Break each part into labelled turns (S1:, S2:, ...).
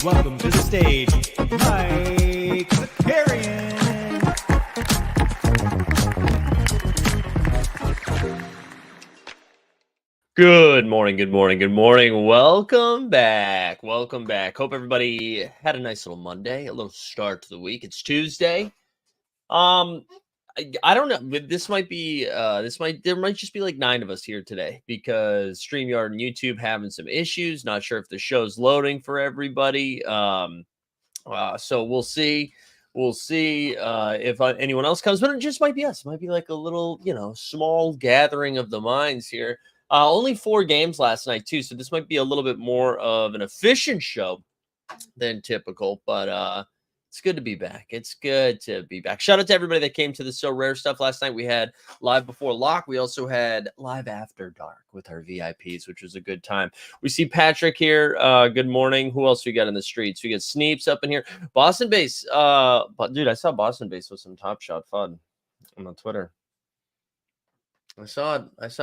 S1: Welcome to the stage, Mike Zakarian.
S2: Good morning, good morning, good morning. Welcome back. Welcome back. Hope everybody had a nice little Monday, a little start to the week. It's Tuesday. I don't know. This might be there might just be like 9 of us here today because StreamYard and YouTube having some issues. Not sure if the show's loading for everybody. So we'll see. We'll see if anyone else comes, but it just might be us. It might be like a little, small gathering of the minds here. Only 4 games last night too, so this might be a little bit more of an efficient show than typical, but it's good to be back. It's good to be back. Shout out to everybody that came to the So Rare stuff last night. We had live before lock. We also had live after dark with our VIPs, which was a good time. We see Patrick here. Good morning. Who else we got in the streets? We got Sneeps up in here. Boston Base. But dude, I saw Boston Base with some Top Shot fun on Twitter. I saw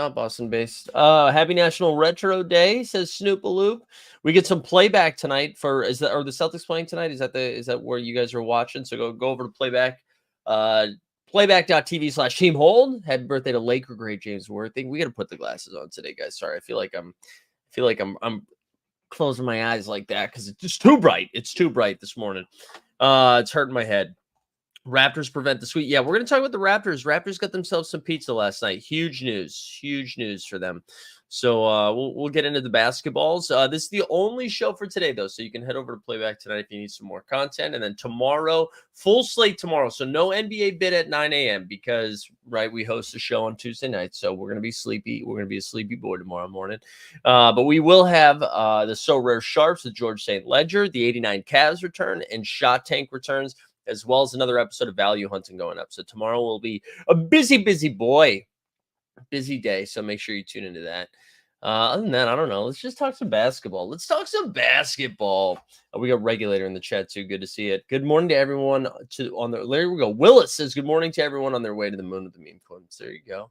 S2: Boston based. Happy National Retro Day, says Snoopaloop. We get some playback tonight are the Celtics playing tonight? Is that where you guys are watching? So go over to playback. Playback.tv/team hold. Happy birthday to Laker great James Worthy. We gotta put the glasses on today, guys. Sorry, I feel like I'm closing my eyes like that because it's just too bright. It's too bright this morning. It's hurting my head. Raptors prevent the sweep. Yeah, we're going to talk about the Raptors. Raptors got themselves some pizza last night. Huge news for them. So we'll get into the basketballs. This is the only show for today, though, so you can head over to Playback tonight if you need some more content. And then tomorrow, full slate tomorrow. So no NBA bid at 9 a.m. because, right, we host a show on Tuesday night, so we're going to be sleepy. We're going to be a sleepy boy tomorrow morning. But we will have the So Rare Sharps with George St. Ledger, the 89 Cavs return, and Shot Tank returns, as well as another episode of Value Hunting going up. So tomorrow will be a busy day. So make sure you tune into that. Other than that, I don't know. Let's just talk some basketball. We got Regulator in the chat too. Good to see it. Good morning to everyone there we go. Willis says good morning to everyone on their way to the moon with the meme coins. There you go.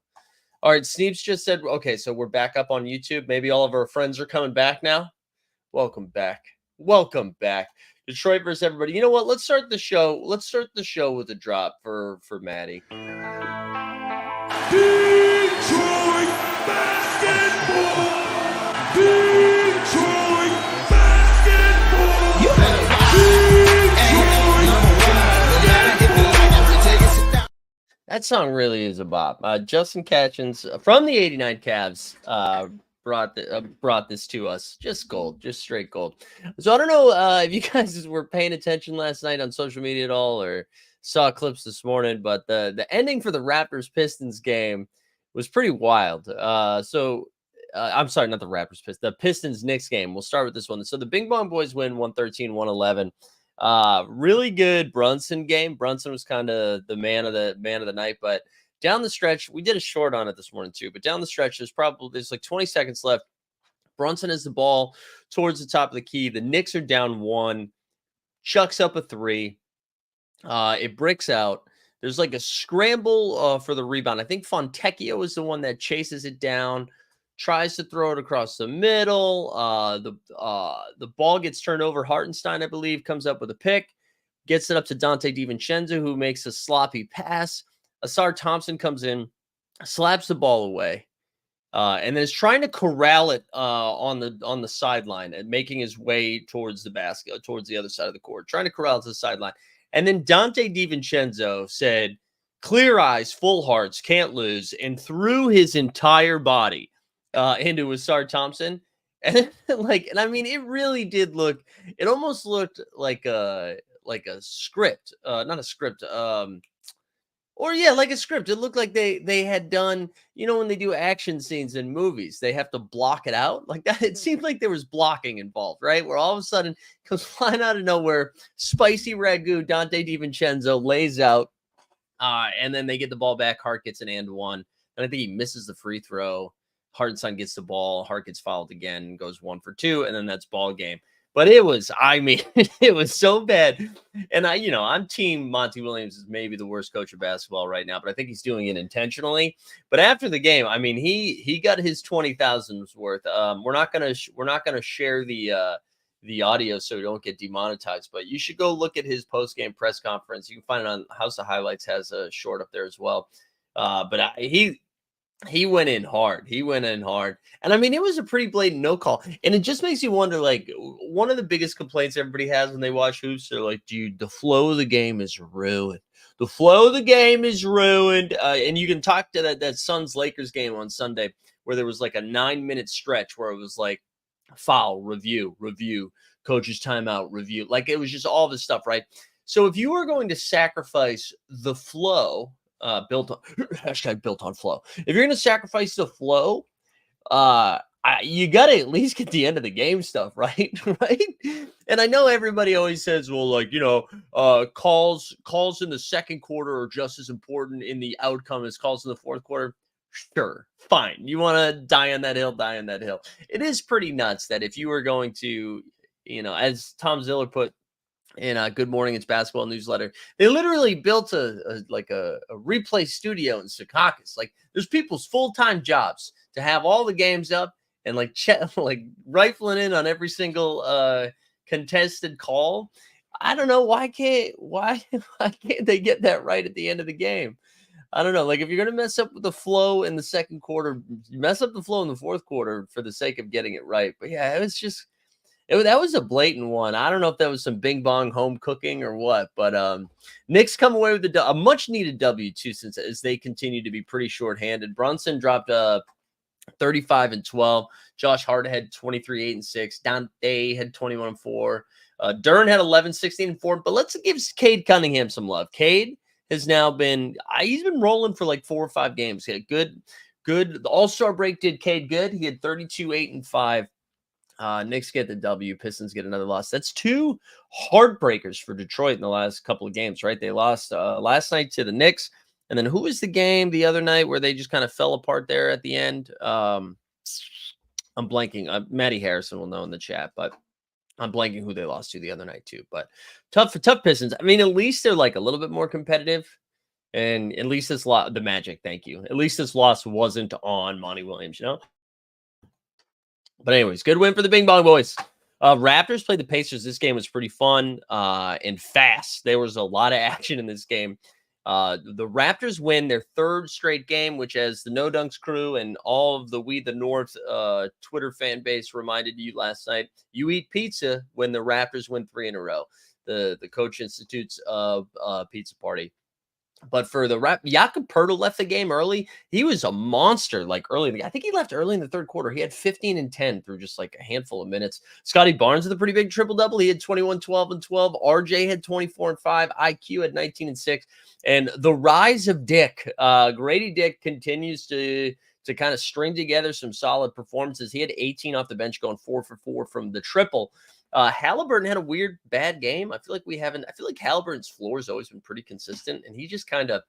S2: All right. Sneeps just said, okay, so we're back up on YouTube. Maybe all of our friends are coming back now. Welcome back. Detroit versus everybody. You know what? Let's start the show. With a drop for Maddie.
S3: Detroit basketball.
S2: That song really is a bop. Justin Catchins from the 89 Cavs brought this to us. Just gold, just straight gold. So I don't know if you guys were paying attention last night on social media at all or saw clips this morning, but the ending for the Raptors Pistons game was pretty wild. I'm sorry, not the Raptors Pistons, the Pistons Knicks game. We'll start with this one. So the Bing Bong Boys win 113-111. Really good Brunson game. Brunson was kind of the man of the night, but down the stretch, we did a short on it this morning too, but down the stretch, there's like 20 seconds left. Brunson has the ball towards the top of the key. The Knicks are down 1, chucks up a 3. It bricks out. There's like a scramble for the rebound. I think Fontecchio is the one that chases it down, tries to throw it across the middle. The ball gets turned over. Hartenstein, I believe, comes up with a pick, gets it up to Dante DiVincenzo, who makes a sloppy pass. Asar Thompson comes in, slaps the ball away, and then is trying to corral it on the sideline and making his way towards the basket, towards the other side of the court, trying to corral it to the sideline. And then Dante DiVincenzo said, "Clear eyes, full hearts, can't lose," and threw his entire body into Asar Thompson. And and I mean, it really did look. It almost looked like a script, not a script. Or yeah, like a script. It looked like they had done, when they do action scenes in movies, they have to block it out like that. It seemed like there was blocking involved, right? Where all of a sudden comes flying out of nowhere, spicy ragu, Dante DiVincenzo lays out, and then they get the ball back. Hart gets an and one, and I think he misses the free throw. Hartenstein gets the ball. Hart gets fouled again, goes 1 for 2, and then that's ball game. But it was, I mean, it was so bad. And I'm team Monty Williams is maybe the worst coach of basketball right now, but I think he's doing it intentionally. But after the game, I mean, he got his 20,000's worth. We're not gonna share the audio so we don't get demonetized, but you should go look at his post-game press conference. You can find it on House of Highlights, has a short up there as well. But he went in hard. He went in hard. And I mean, it was a pretty blatant no call. And it just makes you wonder, like, one of the biggest complaints everybody has when they watch hoops, they're like, dude, the flow of the game is ruined. The flow of the game is ruined. And you can talk to that Suns-Lakers game on Sunday where there was like a 9-minute stretch where it was like foul, review, coach's timeout, review. Like, it was just all this stuff, right? So if you were going to sacrifice the flow, built on flow. If you're going to sacrifice the flow, you got to at least get the end of the game stuff, right? Right. And I know everybody always says, well, like, calls in the second quarter are just as important in the outcome as calls in the fourth quarter. Sure. Fine. You want to die on that hill, die on that hill. It is pretty nuts that if you were going to, as Tom Ziller put in Good Morning It's Basketball newsletter, they literally built a replay studio in Secaucus. Like, there's people's full-time jobs to have all the games up and like rifling in on every single contested call. I don't know why can't they get that right at the end of the game? I don't know. Like, if you're going to mess up with the flow in the second quarter, mess up the flow in the fourth quarter for the sake of getting it right. But yeah, it was just. That was a blatant one. I don't know if that was some bing bong home cooking or what, but Knicks come away with a much needed W too, since as they continue to be pretty shorthanded. Brunson dropped 35 and 12. Josh Hart had 23, 8 and 6. Dante had 21 and 4. Dern had 11, 16 and 4. But let's give Cade Cunningham some love. Cade has now he's been rolling for like 4 or 5 games. He had good. The All-Star break did Cade good. He had 32, 8 and 5. Knicks get the W. Pistons get another loss. That's 2 heartbreakers for Detroit in the last couple of games, right? They lost last night to the Knicks. And then who was the game the other night where they just kind of fell apart there at the end? I'm blanking. Maddie Harrison will know in the chat, but I'm blanking who they lost to the other night too. But tough Pistons. I mean, at least they're like a little bit more competitive. And at least the Magic, thank you. At least this loss wasn't on Monty Williams, But anyways, good win for the Bing Bong Boys. Raptors played the Pacers. This game was pretty fun and fast. There was a lot of action in this game. The Raptors win their 3rd straight game, which, as the No Dunks crew and all of the We the North Twitter fan base reminded you last night, you eat pizza when the Raptors win 3 in a row. The Coach Institute's pizza party. But for the Jakob Poeltl left the game early. He was a monster, like early. I think he left early in the 3rd quarter. He had 15 and 10 through just like a handful of minutes. Scotty Barnes with a pretty big triple-double. He had 21, 12, and 12. RJ had 24 and 5. IQ had 19 and 6. And the rise of Dick, Grady Dick continues to kind of string together some solid performances. He had 18 off the bench, going 4 for 4 from the triple. Halliburton had a weird bad game. I feel like Halliburton's floor has always been pretty consistent, and he just kind of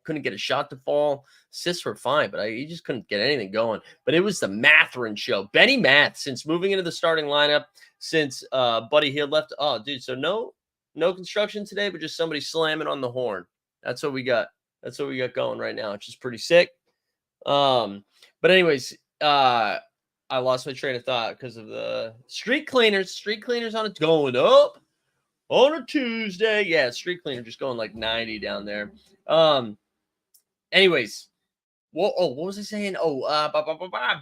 S2: couldn't get a shot to fall. Assists were fine, but he just couldn't get anything going. But it was the Mathurin show. Benny Math, since moving into the starting lineup, since Buddy Hield left. Oh, dude, so no construction today, but just somebody slamming on the horn. That's what we got. That's what we got going right now, which is pretty sick. But anyways, I lost my train of thought because of the street cleaners. Street cleaners on it going up on a Tuesday. Yeah, street cleaner just going like 90 down there. Anyways, what was I saying?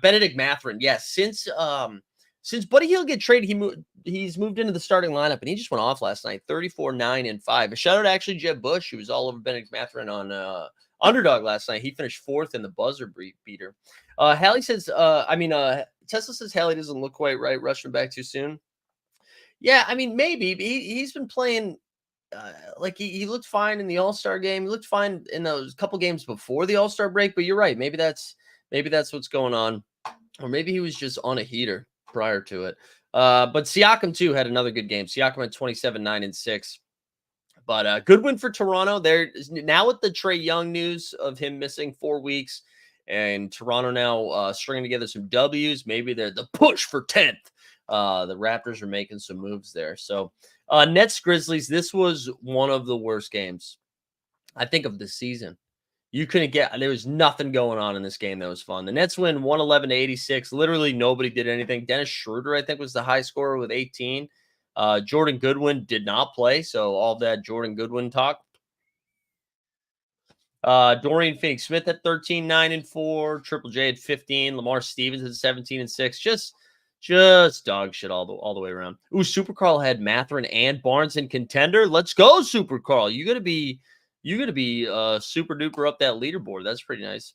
S2: Benedict Mathurin. Yes, since Buddy Hield get traded, he's moved into the starting lineup, and he just went off last night, 34, 9, and 5. A shout out to actually Jeb Bush, who was all over Benedict Mathurin on Underdog last night. He finished 4th in the buzzer beater. Hallie says, Tesla says Hallie doesn't look quite right, rushing back too soon. Yeah, I mean, maybe. He's been playing like he looked fine in the All-Star game. He looked fine in those couple games before the All-Star break, but you're right. Maybe that's what's going on. Or maybe he was just on a heater prior to it. But Siakam too had another good game. Siakam had 27, 9, and 6. But good win for Toronto. There now with the Trae Young news of him missing 4 weeks, and Toronto now stringing together some W's. Maybe they're the push for 10th. The Raptors are making some moves there. So Nets Grizzlies. This was one of the worst games, I think, of the season. You couldn't get, there was nothing going on in this game that was fun. The Nets win 111-86. Literally nobody did anything. Dennis Schroeder, I think, was the high scorer with 18. Jordan Goodwin did not play, so all that Jordan Goodwin talk. Dorian Finney-Smith at 13, 9, and 4. Triple J at 15. Lamar Stevens at 17 and 6. Just dog shit all the way around. Ooh, Super Carl had Mathurin and Barnes in contender. Let's go, Super Carl. You gotta be super duper up that leaderboard. That's pretty nice.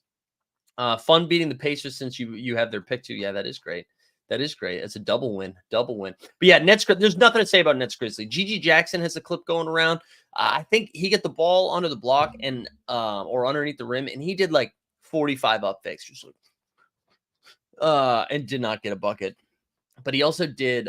S2: Fun beating the Pacers since you have their pick too. Yeah, that is great. That is great. It's a double win. But yeah, Nets. There's nothing to say about Nets Grizzly. GG Jackson has a clip going around. I think he got the ball under the block and or underneath the rim, and he did like 45 up fakes, just like and did not get a bucket. But he also did,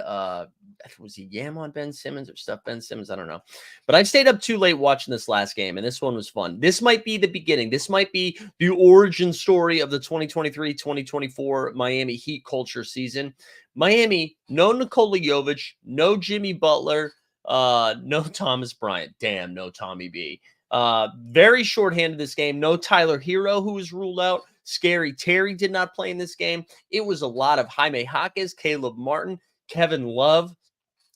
S2: was he yam on Ben Simmons or stuff Ben Simmons? I don't know. But I stayed up too late watching this last game, and this one was fun. This might be the beginning. This might be the origin story of the 2023-2024 Miami Heat culture season. Miami, no Nikola Jovic, no Jimmy Butler, no Thomas Bryant. Damn, no Tommy B. Very shorthanded this game. No Tyler Hero, who was ruled out. Scary Terry did not play in this game. It was a lot of Jaime Jaquez, Caleb Martin, Kevin Love,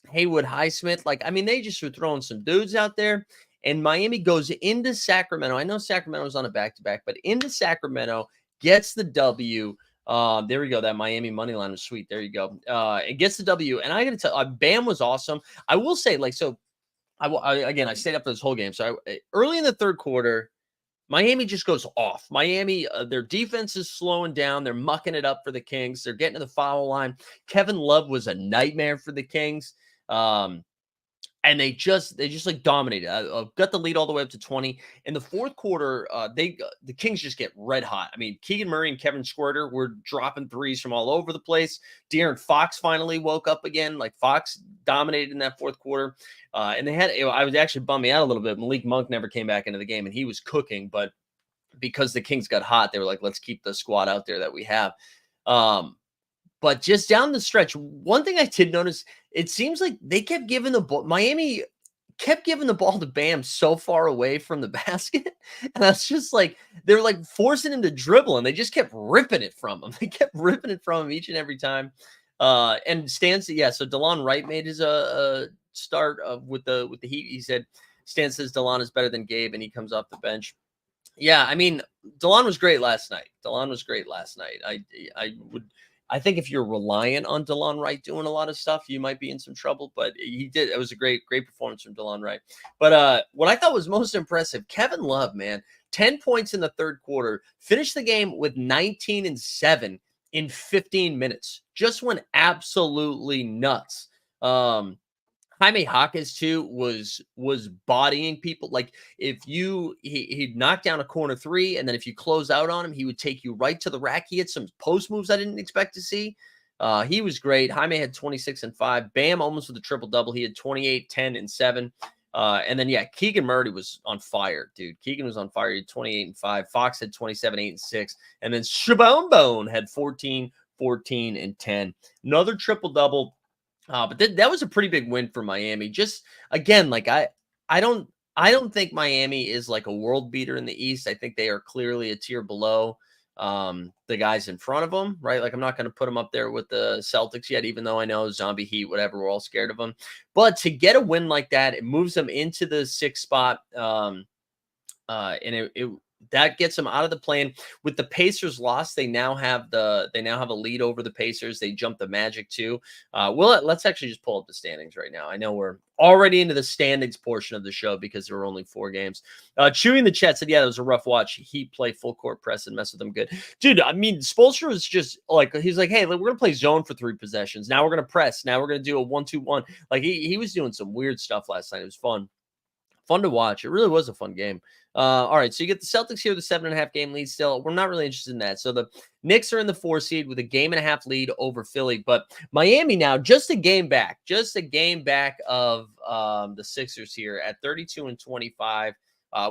S2: Haywood Highsmith. Like, I mean, they just were throwing some dudes out there. And Miami goes into Sacramento. I know Sacramento was on a back-to-back, but into Sacramento, gets the W. There we go. That Miami money line was sweet. There you go. It gets the W. And I got to tell, Bam was awesome. I will say, like, so I stayed up for this whole game. So early in the third quarter, Miami just goes off. Miami, their defense is slowing down. They're mucking it up for the Kings. They're getting to the foul line. Kevin Love was a nightmare for the Kings. And they just like dominated. Got the lead all the way up to 20. In the fourth quarter, the Kings just get red hot. I mean, Keegan Murray and Kevin Squirter were dropping threes from all over the place. De'Aaron Fox finally woke up again. Like, Fox dominated in that fourth quarter. And they had, I was actually bumming out a little bit. Malik Monk never came back into the game, and he was cooking. But because the Kings got hot, they were like, let's keep the squad out there that we have. But just down the stretch, one thing I did notice, it seems like they kept giving the ball. Miami kept giving the ball to Bam so far away from the basket. And I was just like, they were like forcing him to dribble, and they just kept ripping it from him. They kept ripping it from him each and every time. And Stan, yeah, so DeLon Wright made his start with the Heat. He said, Stan says DeLon is better than Gabe, and he comes off the bench. Yeah, I mean, DeLon was great last night. I think if you're reliant on DeLon Wright doing a lot of stuff, you might be in some trouble, but he did. It was a great performance from DeLon Wright. But what I thought was most impressive, Kevin Love, man, 10 points in the third quarter, finished the game with 19 and 7 in 15 minutes. Just went absolutely nuts. Jaime Jaquez too was bodying people. Like, if he'd knock down a corner three, and then if you close out on him, he would take you right to the rack. He had some post moves I didn't expect to see. He was great. Jaime had 26 and 5. Bam almost with a triple double. He had 28, 10, and 7. And then yeah, Keegan Murray was on fire, dude. Keegan was on fire. He had 28 and 5. Fox had 27, 8, and 6. And then Shabone had 14, 14, and 10. Another triple double. But that was a pretty big win for Miami. Just again, like I don't I don't think Miami is like a world beater in the East. I think they are clearly a tier below the guys in front of them, right? Like I'm not going to put them up there with the Celtics yet, even though I know zombie heat, whatever, we're all scared of them. But to get a win like that, it moves them into the 6th spot. And it that gets them out of the play-in. With the Pacers lost, they now have a lead over the Pacers. They jumped the Magic too. Let's actually just pull up the standings right now. I know we're already into the standings portion of the show because there were only 4 games. Chewing the chat said, yeah, it was a rough watch. Heat play full court press and mess with them good. Dude, I mean, Spoelstra was just like, he's like, hey, we're going to play zone for 3 possessions. Now we're going to press. Now we're going to do a 1-2-1. Like he was doing some weird stuff last night. It was fun to watch. It really was a fun game. All right, so you get the Celtics here, the 7.5 game lead still. We're not really interested in that. So the Knicks are in the 4 seed with a 1.5 lead over Philly, but Miami now just a game back of the Sixers here at 32-25.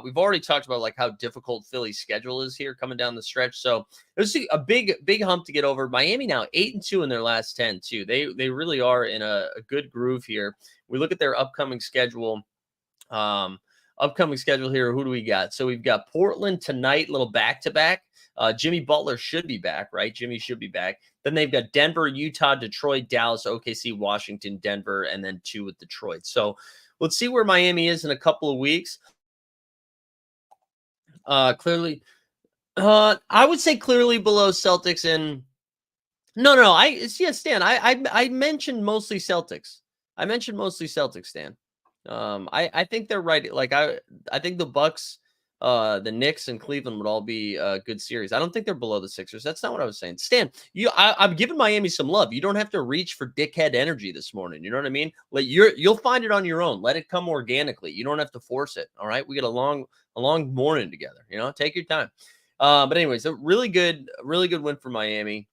S2: We've already talked about like how difficult Philly's schedule is here coming down the stretch. So there's a big hump to get over. Miami now 8-2 in their last 10 too. They really are in a good groove here. We look at their upcoming schedule. Here. Who do we got? So we've got Portland tonight, little back-to-back. Jimmy Butler should be back, right? Jimmy should be back. Then they've got Denver, Utah, Detroit, Dallas, OKC, Washington, Denver, and then 2 with Detroit. So let's see where Miami is in a couple of weeks. Clearly, I would say clearly below Celtics and no. Stan. I mentioned mostly Celtics. Stan. I think they're right. Like I think the Bucks, the Knicks, and Cleveland would all be a good series. I don't think they're below the Sixers. That's not what I was saying. Stan, I'm giving Miami some love. You don't have to reach for dickhead energy this morning. You know what I mean? Like you'll find it on your own. Let it come organically. You don't have to force it. All right. We get a long morning together. You know, take your time. But anyways, a really good win for Miami.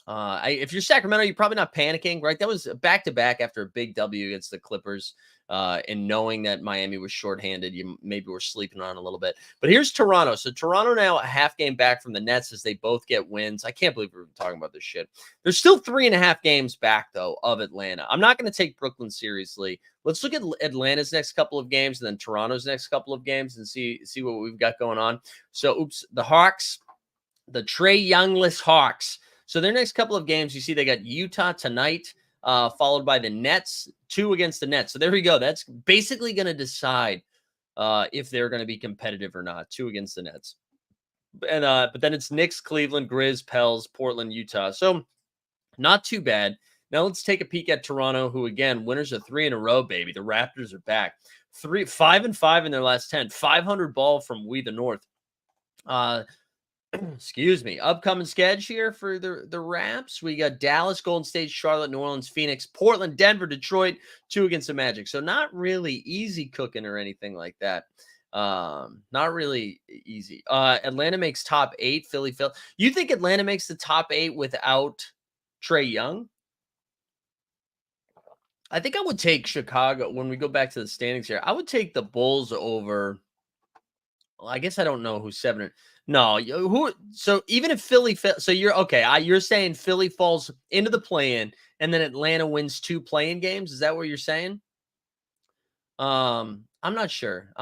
S2: If you're Sacramento, you're probably not panicking, right? That was back-to-back after a big W against the Clippers. And knowing that Miami was shorthanded, you maybe were sleeping on a little bit. But here's Toronto. So Toronto now a half game back from the Nets as they both get wins. I can't believe we're talking about this shit. There's still 3.5 games back, though, of Atlanta. I'm not going to take Brooklyn seriously. Let's look at Atlanta's next couple of games and then Toronto's next couple of games and see what we've got going on. So, the Hawks, the Trae Youngless Hawks. So their next couple of games, you see they got Utah tonight, followed by the Nets, 2 against the Nets. So there we go. That's basically going to decide if they're going to be competitive or not, 2 against the Nets. And but then it's Knicks, Cleveland, Grizz, Pels, Portland, Utah. So not too bad. Now let's take a peek at Toronto, who again, winners of 3 in a row, baby. The Raptors are back. 5-5 in their last 10. 500 ball from We the North. Excuse me. Upcoming schedule here for the Raps. We got Dallas, Golden State, Charlotte, New Orleans, Phoenix, Portland, Denver, Detroit, 2 against the Magic. So not really easy cooking or anything like that. Not really easy. Atlanta makes top 8. Philly. You think Atlanta makes the top 8 without Trae Young? I think I would take Chicago when we go back to the standings here. I would take the Bulls over. Well, I guess I don't know who's 7. No, who? So even if Philly, so you're okay. You're saying Philly falls into the play-in, and then Atlanta wins 2 play-in games. Is that what you're saying? I'm not sure.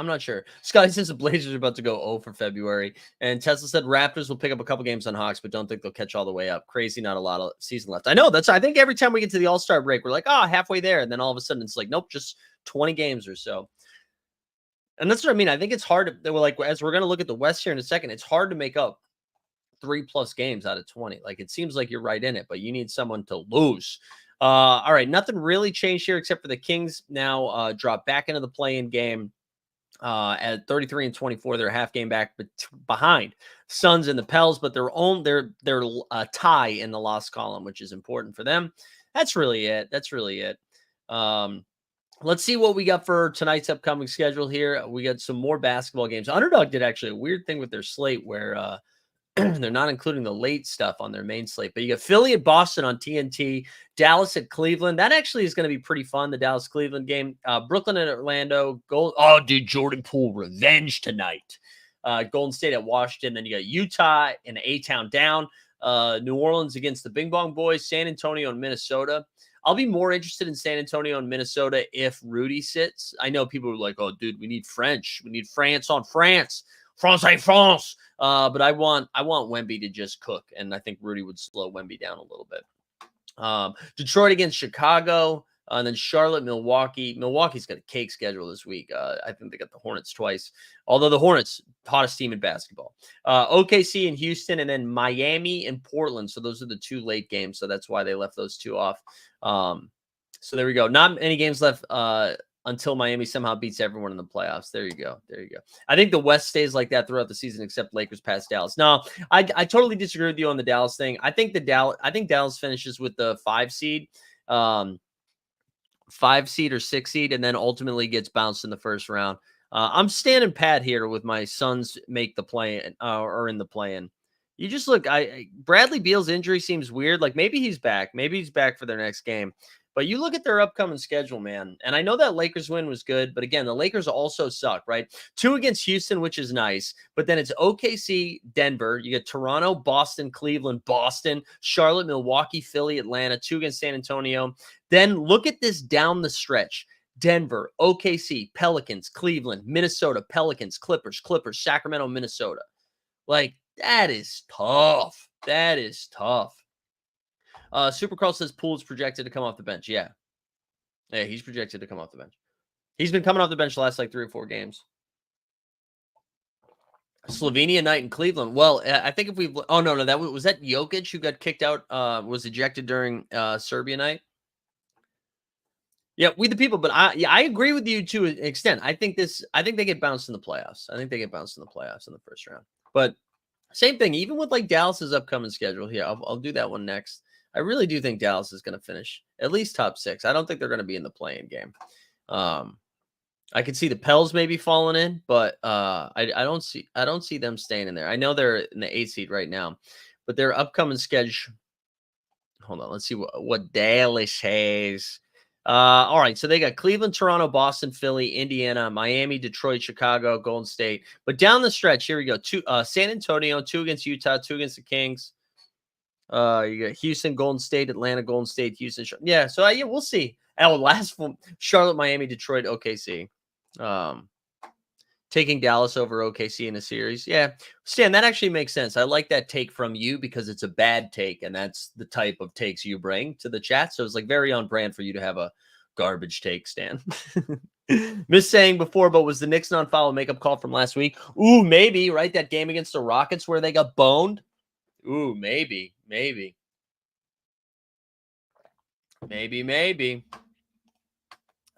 S2: Scotty says the Blazers are about to go 0 for February, and Tesla said Raptors will pick up a couple games on Hawks, but don't think they'll catch all the way up. Crazy, not a lot of season left. I know I think every time we get to the All-Star break, we're like, halfway there, and then all of a sudden it's like, nope, just 20 games or so. And that's what I mean. I think it's hard to, like, as we're going to look at the West here in a second, it's hard to make up 3+ games out of 20. Like, it seems like you're right in it, but you need someone to lose. All right. Nothing really changed here except for the Kings now drop back into the play-in game at 33-24. They're a half game back behind Suns and the Pels, but they're a tie in the loss column, which is important for them. That's really it. Let's see what we got for tonight's upcoming schedule here. We got some more basketball games. Underdog did actually a weird thing with their slate where they're not including the late stuff on their main slate. But you got Philly at Boston on TNT, Dallas at Cleveland. That actually is going to be pretty fun, the Dallas-Cleveland game. Brooklyn and Orlando. Jordan Poole revenge tonight. Golden State at Washington. Then you got Utah and A-Town down. New Orleans against the Bing Bong Boys. San Antonio and Minnesota. I'll be more interested in San Antonio and Minnesota if Rudy sits. I know people are like, oh, dude, we need French. We need France on France. France. But I want Wemby to just cook. And I think Rudy would slow Wemby down a little bit. Detroit against Chicago. And then Charlotte, Milwaukee. Milwaukee's got a cake schedule this week. I think they got the Hornets twice. Although the Hornets, hottest team in basketball. OKC and Houston, and then Miami and Portland. So those are the 2 late games. So that's why they left those 2 off. So there we go. Not any games left until Miami somehow beats everyone in the playoffs. There you go. There you go. I think the West stays like that throughout the season, except Lakers past Dallas. No, I totally disagree with you on the Dallas thing. I think Dallas finishes with the 5 seed. 5 seed or 6 seed, and then ultimately gets bounced in the first round. I'm standing pat here with my Suns make the play or in the play-in. You just look, Bradley Beal's injury seems weird. Like maybe he's back. Maybe he's back for their next game. But you look at their upcoming schedule, man. And I know that Lakers win was good, but again, the Lakers also suck, right? 2 against Houston, which is nice. But then it's OKC, Denver. You get Toronto, Boston, Cleveland, Boston, Charlotte, Milwaukee, Philly, Atlanta. 2 against San Antonio. Then look at this down the stretch. Denver, OKC, Pelicans, Cleveland, Minnesota, Pelicans, Clippers, Sacramento, Minnesota. Like, that is tough. That is tough. Super Carl says Poole's projected to come off the bench. Yeah, he's projected to come off the bench. He's been coming off the bench the last like 3 or 4 games. Slovenia night in Cleveland. Well, I think if we've... Oh, no. Was that Jokic who got kicked out, was ejected during Serbia night? Yeah, we the people, but I agree with you to an extent. I think they get bounced in the playoffs. I think they get bounced in the playoffs in the first round. But same thing, even with like Dallas's upcoming schedule here. I'll do that one next. I really do think Dallas is going to finish at least top 6. I don't think they're going to be in the play-in game. I could see the Pels maybe falling in, but I don't see them staying in there. I know they're in the 8 seed right now, but their upcoming schedule. Hold on, let's see what Dallas has. All right, so they got Cleveland, Toronto, Boston, Philly, Indiana, Miami, Detroit, Chicago, Golden State. But down the stretch, here we go. San Antonio, 2 against Utah, 2 against the Kings. You got Houston, Golden State, Atlanta, Golden State, Houston. Yeah, so yeah, we'll see. Last one, Charlotte, Miami, Detroit, OKC. Taking Dallas over OKC in a series. Yeah, Stan, that actually makes sense. I like that take from you because it's a bad take, and that's the type of takes you bring to the chat. So it's like very on brand for you to have a garbage take, Stan. Miss saying before, but was the Knicks non-foul makeup call from last week? Ooh, maybe, right? That game against the Rockets where they got boned? Ooh, maybe.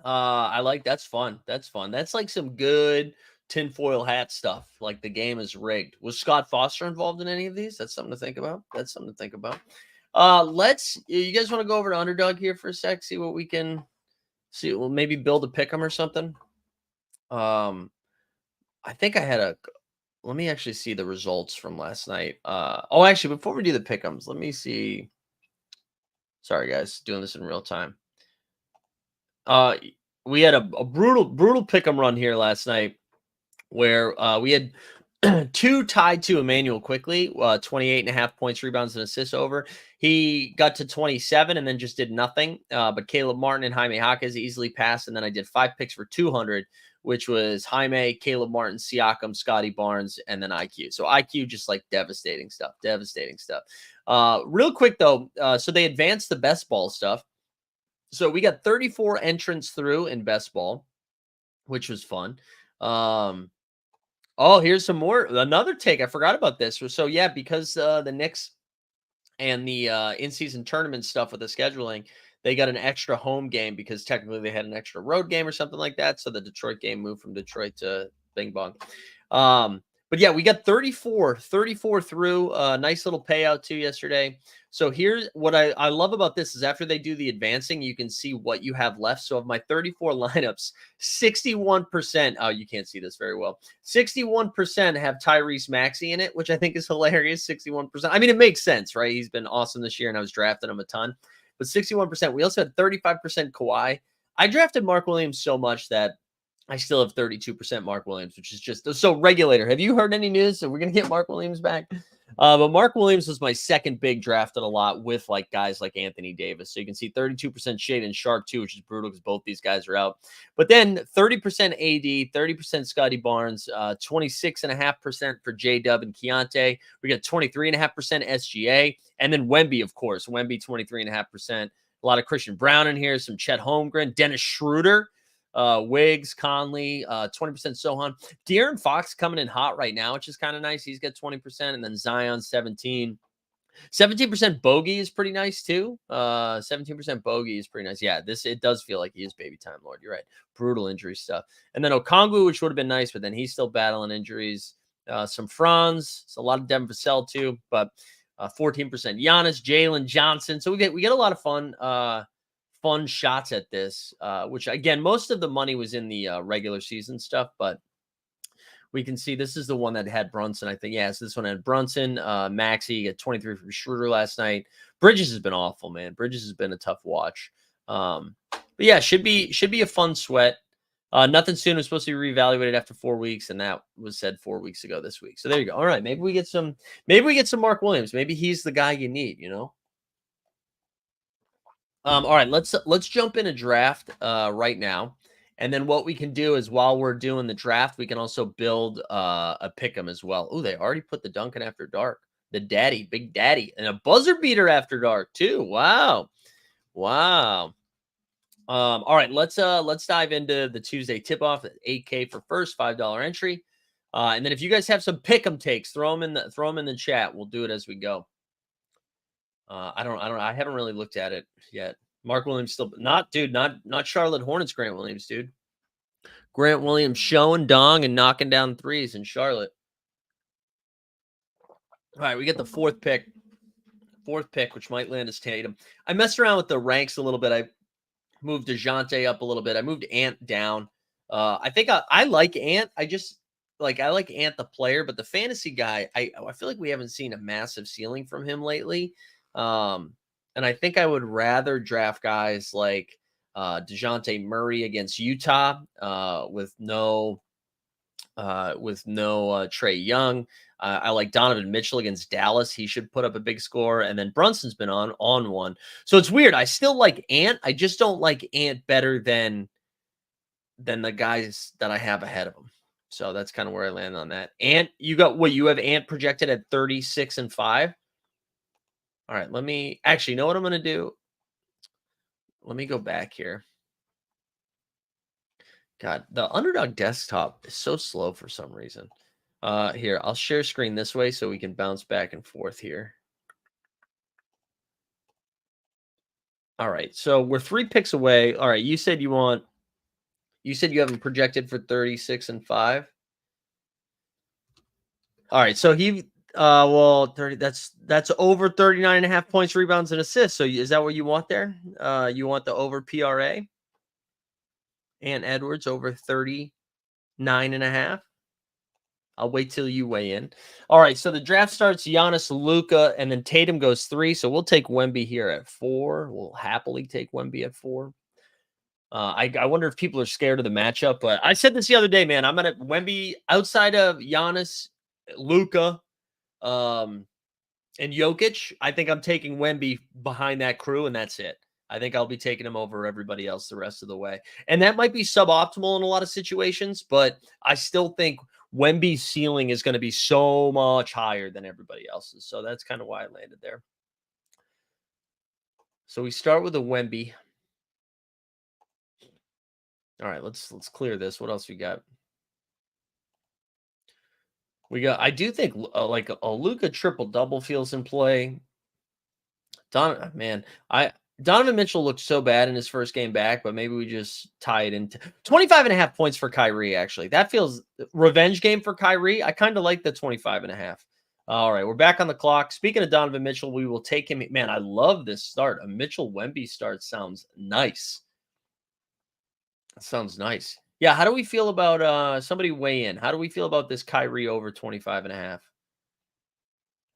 S2: I like that's fun. That's like some good tinfoil hat stuff. Like the game is rigged. Was Scott Foster involved in any of these? That's something to think about. You guys want to go over to Underdog here for a sec? See what we can see. We'll maybe build a pick'em or something. I think I had let me actually see the results from last night. Actually, before we do the pick'ems, let me see. Sorry, guys, doing this in real time. We had a brutal pick'em run here last night where we had 2 tied to Emmanuel quickly, 28.5 points, rebounds, and assists over. He got to 27 and then just did nothing. But Caleb Martin and Jaime Jaquez easily passed, and then I did 5 picks for 200, which was Jaime, Caleb Martin, Siakam, Scotty Barnes, and then IQ. So IQ just like devastating stuff. Real quick though, so they advanced the best ball stuff. So we got 34 entrants through in best ball, which was fun. Here's some more. Another take. I forgot about this. So yeah, because the Knicks and the in-season tournament stuff with the scheduling, they got an extra home game because technically they had an extra road game or something like that. So the Detroit game moved from Detroit to Bing Bong. But yeah, we got 34 through. Nice little payout too yesterday. So here's what I love about this is after they do the advancing, you can see what you have left. So of my 34 lineups, 61%, oh, you can't see this very well. 61% have Tyrese Maxey in it, which I think is hilarious. 61%. I mean, it makes sense, right? He's been awesome this year and I was drafting him a ton. But 61%. We also had 35% Kawhi. I drafted Mark Williams so much that I still have 32% Mark Williams, which is just so. Regulator, have you heard any news? So we're gonna get Mark Williams back. But Mark Williams was my second big drafted a lot with like guys like Anthony Davis. So you can see 32% shade and Sharp too, which is brutal because both these guys are out. But then 30% AD, 30% Scotty Barnes, 26.5% for J-Dub and Keontae. We got 23.5% SGA. And then Wemby, of course. Wemby, 23.5%. A lot of Christian Brown in here, some Chet Holmgren, Dennis Schroeder, Wiggs, Conley, 20% Sohan. De'Aaron Fox coming in hot right now, which is kind of nice. He's got 20%, and then Zion 17% bogey is pretty nice too. 17% bogey is pretty nice. Yeah, it does feel like he is baby time lord. You're right. Brutal injury stuff. And then Okongwu, which would have been nice, but then he's still battling injuries. Some Franz, it's a lot of Devin Vassell too, but 14% Giannis, Jalen Johnson. So we get a lot of fun shots at this, which again, most of the money was in the regular season stuff, but we can see this is the one that had Brunson, I think. Yes, this one had Brunson, Maxey at 23 from Schroeder last night. Bridges has been awful, man. Bridges has been a tough watch. But yeah, should be a fun sweat. Nothing soon was supposed to be reevaluated after 4 weeks, and that was said 4 weeks ago this week. So there you go. All right, maybe we get some Mark Williams. Maybe he's the guy you need, you know. All right, let's jump in a draft right now. And then what we can do is while we're doing the draft, we can also build a pick'em as well. Oh, they already put the Duncan After Dark, the daddy, big daddy, and a buzzer beater after dark too. Wow. All right, let's dive into the Tuesday tip off at $8K for first, $5 entry. And then if you guys have some pick'em takes, throw them in the chat. We'll do it as we go. I haven't really looked at it yet. Mark Williams still not Charlotte Hornets Grant Williams, dude. Grant Williams showing dong and knocking down threes in Charlotte. All right, we get the fourth pick, which might land as Tatum. I messed around with the ranks a little bit. I moved DeJounte up a little bit. I moved Ant down. I think I like Ant. I like Ant the player, but the fantasy guy, I feel like we haven't seen a massive ceiling from him lately. And I think I would rather draft guys like DeJounte Murray against Utah with no Trae Young. I like Donovan Mitchell against Dallas. He should put up a big score. And then Brunson's been on one. So it's weird. I still like Ant. I just don't like Ant better than the guys that I have ahead of him. So that's kind of where I land on that. Ant, you have Ant projected at 36 and 5. All right, let me actually know what I'm going to do. Let me go back here. God, the Underdog desktop is so slow for some reason. Here, I'll share screen this way so we can bounce back and forth here. All right, so we're 3 picks away. All right, you said you have him projected for 36 and 5. All right, so he 30, that's over 39.5 points, rebounds, and assists. So is that what you want there? You want the over PRA? And Edwards over 39.5. I'll wait till you weigh in. All right, so the draft starts Giannis, Luka, and then Tatum goes 3. So we'll take Wemby here at 4. We'll happily take Wemby at 4. I wonder if people are scared of the matchup, but I said this the other day, man. I'm gonna Wemby outside of Giannis, Luka, and Jokic. I think I'm taking Wemby behind that crew, and that's it. I think I'll be taking him over everybody else the rest of the way. And that might be suboptimal in a lot of situations, but I still think Wemby's ceiling is going to be so much higher than everybody else's. So that's kind of why I landed there. So we start with a Wemby. All right, let's clear this. What else we got? I do think like a Luka triple-double feels in play. Donovan Mitchell looked so bad in his first game back, but maybe we just tie it into 25.5 points for Kyrie, actually. That feels revenge game for Kyrie. I kind of like the 25.5. All right, we're back on the clock. Speaking of Donovan Mitchell, we will take him. Man, I love this start. A Mitchell-Wemby start sounds nice. Sounds nice. Yeah, how do we feel about somebody weigh in? How do we feel about this Kyrie over 25.5? I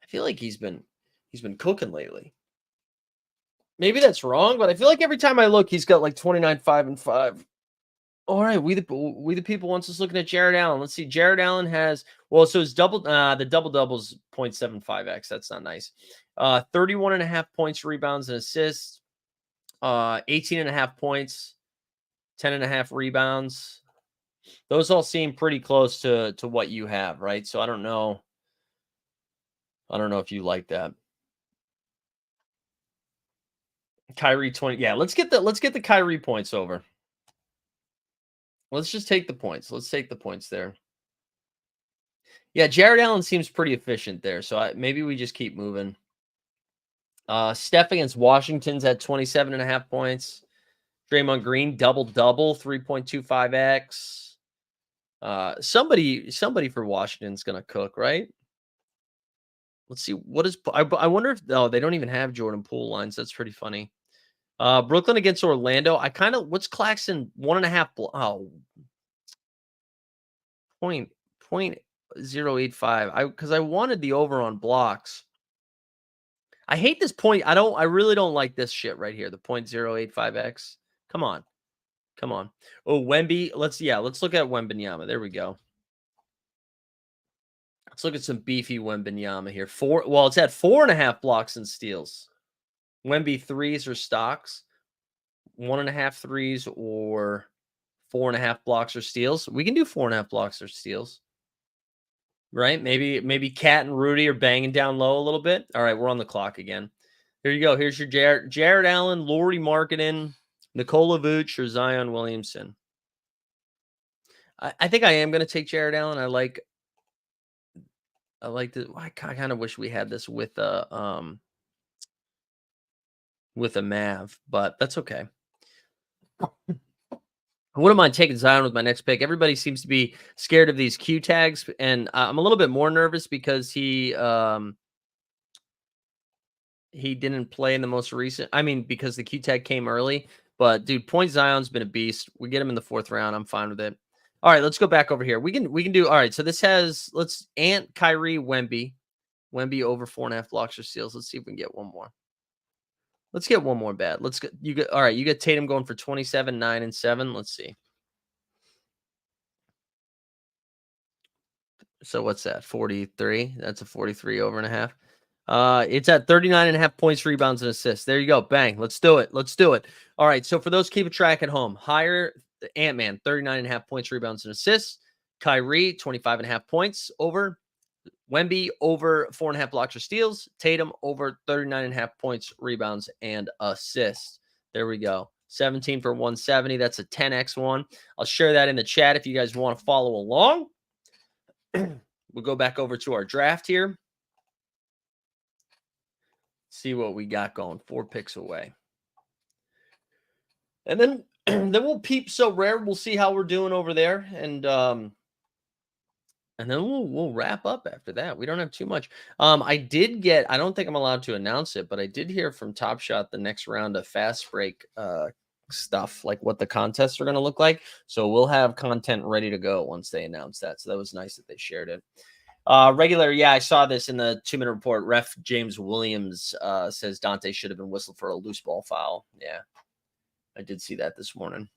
S2: feel like he's been cooking lately. Maybe that's wrong, but I feel like every time I look, he's got like 29, 5, and 5. All right, we the people wants us looking at Jared Allen. Let's see. Jared Allen has so his the double doubles 0.75x. That's not nice. 31 and a half points, rebounds, and assists. 18 and a half points, 10 and a half rebounds. Those all seem pretty close to what you have, right? So I don't know. I don't know if you like that. Kyrie 20. Yeah, let's get the Kyrie points over. Let's just take the points. Let's take the points there. Yeah, Jared Allen seems pretty efficient there. So maybe we just keep moving. Steph against Washington's at 27 and a half points. Draymond Green, double-double, 3.25x. Somebody for Washington's going to cook, right? Let's see. What is I wonder if they don't even have Jordan Poole lines. That's pretty funny. Brooklyn against Orlando. I kind of what's Claxton 1.5 point 0.085. Because I wanted the over on blocks. I hate this point. I really don't like this shit right here. The 0.085x. Come on. Come on. Oh, Wemby. Let's look at Wembanyama. There we go. Let's look at some beefy Wembanyama here. It's at 4.5 blocks and steals. Wemby threes or stocks. 1.5 threes or 4.5 blocks or steals. We can do 4.5 blocks or steals. Right? Maybe Cat and Rudy are banging down low a little bit. All right, we're on the clock again. Here you go. Here's your Jared Allen, Lauri Markkanen, Nikola Vuce, or Zion Williamson. I think I am going to take Jared Allen. I like the. I kind of wish we had this with a Mav, but that's okay. I wouldn't mind taking Zion with my next pick. Everybody seems to be scared of these Q tags, and I'm a little bit more nervous because he didn't play in the most recent. I mean, because the Q tag came early. But dude, Point Zion's been a beast. We get him in the 4th round. I'm fine with it. All right, let's go back over here. We can do all right. So this has Kyrie, Wemby over 4.5 blocks or steals. Let's see if we can get one more. Let's get one more bad. Let's get all right. You get Tatum going for 27, 9, and 7. Let's see. So what's that? 43. That's a 43 over and a half. It's at 39.5 points, rebounds, and assists. There you go. Bang. Let's do it. Let's do it. All right. So for those keeping track at home, higher Ant-Man, 39.5 points, rebounds, and assists. Kyrie, 25.5 points over. Wemby over 4.5 blocks or steals. Tatum over 39.5 points, rebounds, and assists. There we go. 17 for 170. That's a 10x one. I'll share that in the chat if you guys want to follow along. We'll go back over to our draft here. See what we got going. 4 picks away. And then we'll peep so rare. We'll see how we're doing over there. And then we'll wrap up after that. We don't have too much. I don't think I'm allowed to announce it, but I did hear from Top Shot the next round of Fast Break stuff, like what the contests are going to look like. So we'll have content ready to go once they announce that. So that was nice that they shared it. Regular, yeah, I saw this in the 2-minute report. Ref James Williams says Dante should have been whistled for a loose ball foul. Yeah, I did see that this morning.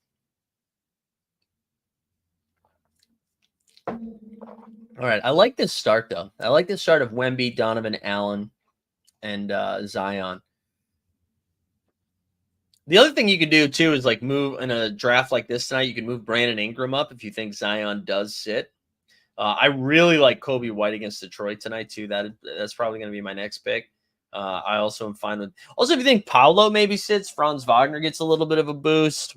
S2: All right, I like this start, though. I like this start of Wemby, Donovan, Allen, and Zion. The other thing you could do, too, is like move in a draft like this tonight. You can move Brandon Ingram up if you think Zion does sit. I really like Kobe White against Detroit tonight, too. That's probably going to be my next pick. I also am fine with – also, if you think Paolo maybe sits, Franz Wagner gets a little bit of a boost.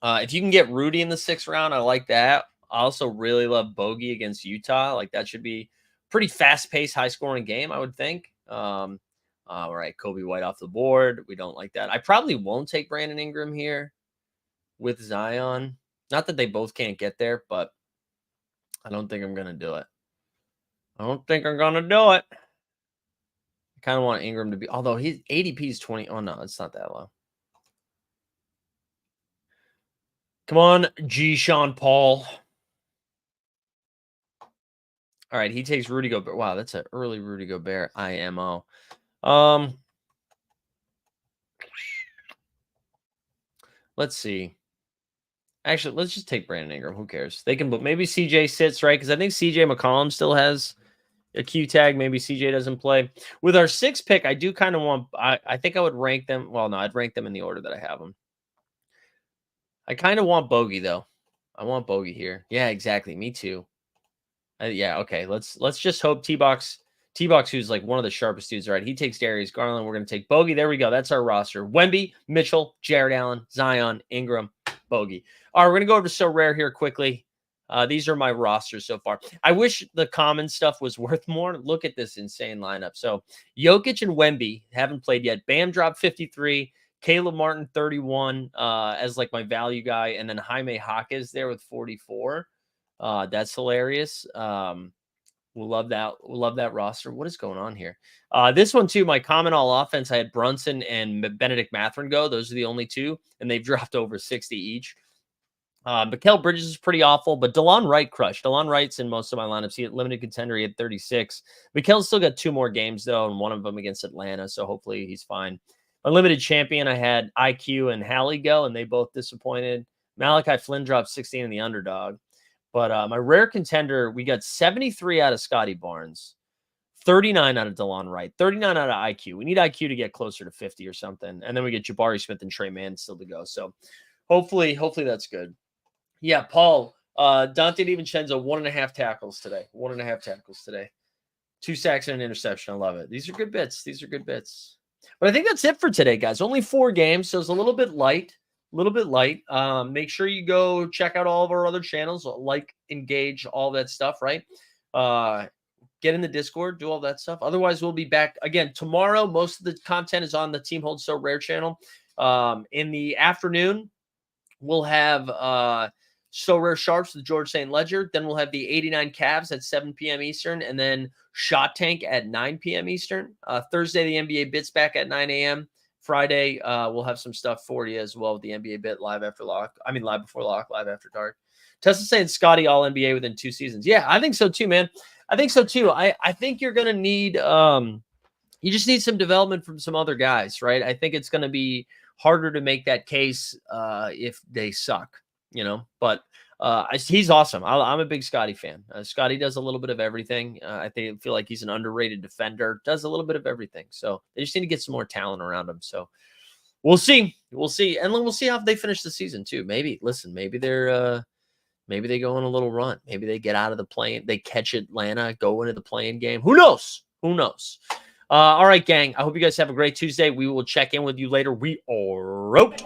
S2: If you can get Rudy in the 6th round, I like that. I also really love Bogey against Utah. Like, that should be pretty fast-paced, high-scoring game, I would think. All right, Kobe White off the board. We don't like that. I probably won't take Brandon Ingram here with Zion. Not that they both can't get there, but I don't think I'm going to do it. I don't think I'm going to do it. I kind of want Ingram to be, although his ADP is 20. Oh, no, it's not that low. Come on, Sean Paul. All right, he takes Rudy Gobert. Wow, that's an early Rudy Gobert IMO. Let's see. Actually, let's just take Brandon Ingram. Who cares? They can, but maybe CJ sits, right? Because I think CJ McCollum still has a Q tag. Maybe CJ doesn't play. With our 6th pick, I do kind of want, I think I would rank them. Well, no, I'd rank them in the order that I have them. I kind of want Bogey, though. I want Bogey here. Yeah, exactly. Me too. Yeah, okay. Let's just hope T-Box, who's like one of the sharpest dudes, right? He takes Darius Garland. We're going to take Bogey. There we go. That's our roster. Wemby, Mitchell, Jared Allen, Zion, Ingram, Bogey. All right, we're going to go over to So Rare here quickly. These are my rosters so far. I wish the common stuff was worth more. Look at this insane lineup. So Jokic and Wemby haven't played yet. Bam dropped 53. Caleb Martin 31 as like my value guy. And then Jaime Jaquez there with 44. That's hilarious. We'll love that. We'll love that roster. What is going on here? This one too, my common all offense, I had Brunson and Benedict Mathurin go. Those are the only two, and they've dropped over 60 each. Mikal Bridges is pretty awful, but DeLon Wright crushed. DeLon Wright's in most of my lineups. He had limited contender. He had 36. Mikel's still got 2 more games, though, and one of them against Atlanta, so hopefully he's fine. Unlimited champion, I had IQ and Hallie go, and they both disappointed. Malachi Flynn dropped 16 in the underdog. But my rare contender, we got 73 out of Scotty Barnes, 39 out of DeLon Wright, 39 out of IQ. We need IQ to get closer to 50 or something. And then we get Jabari Smith and Trey Mann still to go. So hopefully that's good. Yeah, Paul, Dante DiVincenzo, 1.5 tackles today. 1.5 tackles today. 2 sacks and an interception. I love it. These are good bits. But I think that's it for today, guys. Only 4 games, so it's a little bit light. Make sure you go check out all of our other channels, like, engage, all that stuff, right? Get in the Discord, do all that stuff. Otherwise, we'll be back again tomorrow. Most of the content is on the Team Hold So Rare channel. In the afternoon, we'll have So Rare Sharps with George St. Ledger. Then we'll have the 89 Cavs at 7 p.m. Eastern, and then Shot Tank at 9 p.m. Eastern. Thursday, the NBA Bits back at 9 a.m. Friday, we'll have some stuff for you as well with the NBA Bit live after lock. I mean, live before lock, live after dark. Tessa saying Scotty all NBA within 2 seasons. Yeah, I think so too, man. I think so too. I think you're going to need, you just need some development from some other guys, right? I think it's going to be harder to make that case if they suck, but he's awesome. I'm a big Scotty fan. Scotty does a little bit of everything. I feel like he's an underrated defender, does a little bit of everything. So they just need to get some more talent around him. So we'll see. And then we'll see how they finish the season too. Maybe they're, maybe they go on a little run. Maybe they get out of the play. They catch Atlanta, go into the play-in game. Who knows? All right, gang. I hope you guys have a great Tuesday. We will check in with you later. We are out.